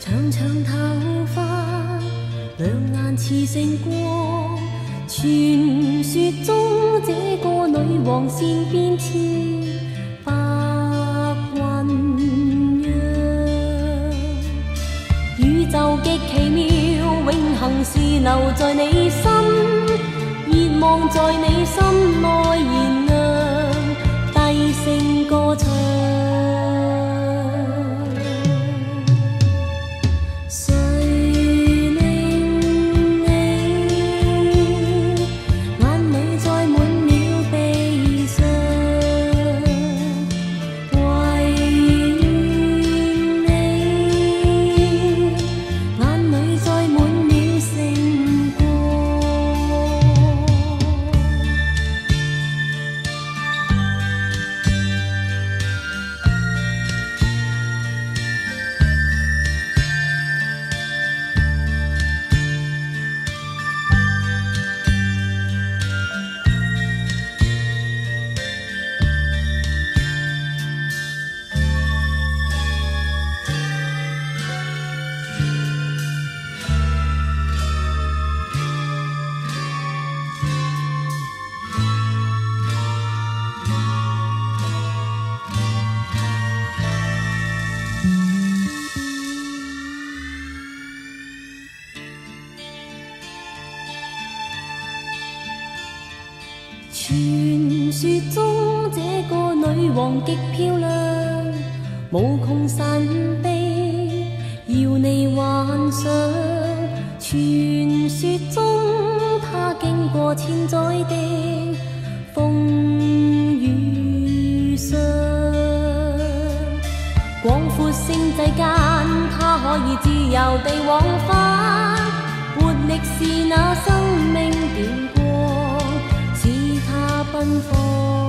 長長頭髮，兩眼似星光。傳說中這個女王善變似白雲樣，宇宙極奇妙，永恆是留在你心，熱望在你心內燃亮，低聲歌唱。傳說中這個女王極漂亮，無窮神秘，要你幻想。傳說中她經過千載的風雨霜，廣闊星際間，她可以自由地往返，活力是那生命點光，奔放。